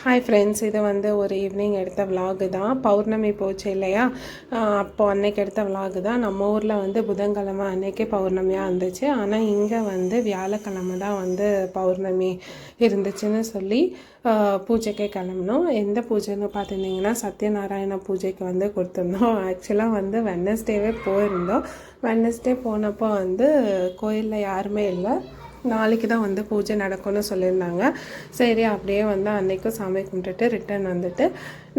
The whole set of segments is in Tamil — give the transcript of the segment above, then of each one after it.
ஹாய் ஃப்ரெண்ட்ஸ், இது வந்து ஒரு ஈவினிங் எடுத்த விலாகு தான். பௌர்ணமி போச்சு இல்லையா, அப்போது அன்னைக்கு எடுத்த விலாகு தான். நம்ம ஊரில் வந்து புதன்கிழமை அன்னைக்கே பௌர்ணமியாக இருந்துச்சு. ஆனால் இங்கே வந்து வியாழக்கிழமை தான் வந்து பௌர்ணமி இருந்துச்சுன்னு சொல்லி பூஜைக்கே கிளம்புனோம். எந்த பூஜைன்னு பார்த்துருந்தீங்கன்னா சத்யநாராயண பூஜைக்கு வந்து கொடுத்துருந்தோம். ஆக்சுவலாக வந்து வெட்னஸ்டேவே போயிருந்தோம். வெட்னஸ்டே போனப்போ வந்து கோயிலில் யாருமே இல்லை. நாளைக்கு தான் வந்து பூஜை நடக்கும்னு சொல்லியிருந்தாங்க. சரி, அப்படியே வந்து அன்றைக்கும் சாமி கும்பிட்டுட்டு ரிட்டன் வந்துட்டு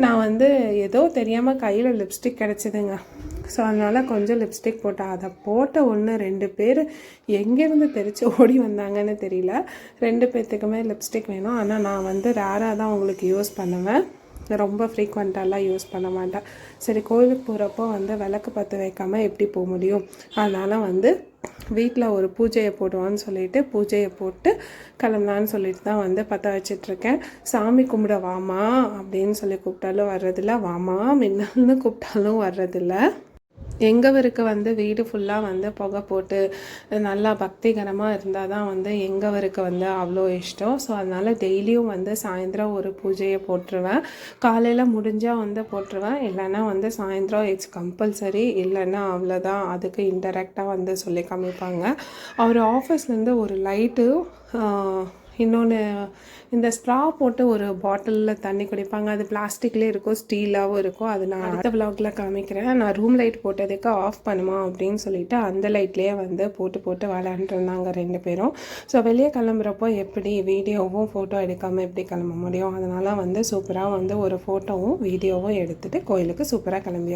நான் வந்து ஏதோ தெரியாமல் கையில் லிப்ஸ்டிக் கிடச்சிதுங்க. ஸோ அதனால் கொஞ்சம் லிப்ஸ்டிக் போட்டேன். அதை போட்ட 1-2 பேர் எங்கேருந்து தெரித்து ஓடி வந்தாங்கன்னு தெரியல. 2 பேர்த்துக்குமே லிப்ஸ்டிக் வேணும். ஆனால் நான் வந்து ரேராக தான் உங்களுக்கு யூஸ் பண்ணுவேன், ரொம்ப ஃப்ரீக்வெண்ட்டாலாம் யூஸ் பண்ண மாட்டேன். சரி, கோயிலுக்கு போகிறப்போ வந்து விளக்கு பற்ற வைக்காமல் எப்படி போக முடியும், அதனால் வந்து வீட்டில் ஒரு பூஜையை போடுவான்னு சொல்லிட்டு பூஜையை போட்டு கிளம்பலான்னு சொல்லிட்டு தான் வந்து பற்ற வச்சிட்ருக்கேன். சாமி கும்பிட வாமா அப்படின்னு சொல்லி கூப்பிட்டாலும் வர்றதில்ல, வாமா மின்னல்னு கூப்பிட்டாலும் வர்றதில்ல. எங்கவருக்கு வந்து வீடு ஃபுல்லாக வந்து புகை போட்டு நல்லா பக்திகரமாக இருந்தால் தான் வந்து எங்கவருக்கு வந்து அவ்வளோ இஷ்டம். ஸோ அதனால் டெய்லியும் வந்து சாயந்தரம் ஒரு பூஜையை போட்டுருவேன். காலையில் முடிஞ்சால் வந்து போட்டுருவேன், இல்லைன்னா வந்து சாயந்தரம் இட்ஸ் கம்பல்சரி. இல்லைன்னா அவ்வளோதான், அதுக்கு இன்டெரக்டாக வந்து சொல்லி காமிப்பாங்க. அவர் ஆஃபீஸ்லேருந்து ஒரு லைட்டு, இன்னொன்று இந்த ஸ்ட்ரா போட்டு ஒரு பாட்டிலில் தண்ணி குடிப்பாங்க. அது பிளாஸ்டிக்லேயே இருக்கும், ஸ்டீலாகவும் இருக்கும். அது நான் அடுத்த விலாகில் காமிக்கிறேன். நான் ரூம் லைட் போட்டதுக்கு ஆஃப் பண்ணுமா அப்படின்னு சொல்லிட்டு அந்த லைட்லேயே வந்து போட்டு விளையாண்டுருந்தாங்க 2 பேரும். ஸோ வெளியே கிளம்புறப்போ எப்படி வீடியோவும் ஃபோட்டோ எடுக்காமல் எப்படி கிளம்ப முடியும், அதனால் வந்து சூப்பராக வந்து ஒரு ஃபோட்டோவும் வீடியோவும் எடுத்துகிட்டு கோயிலுக்கு சூப்பராக கிளம்பி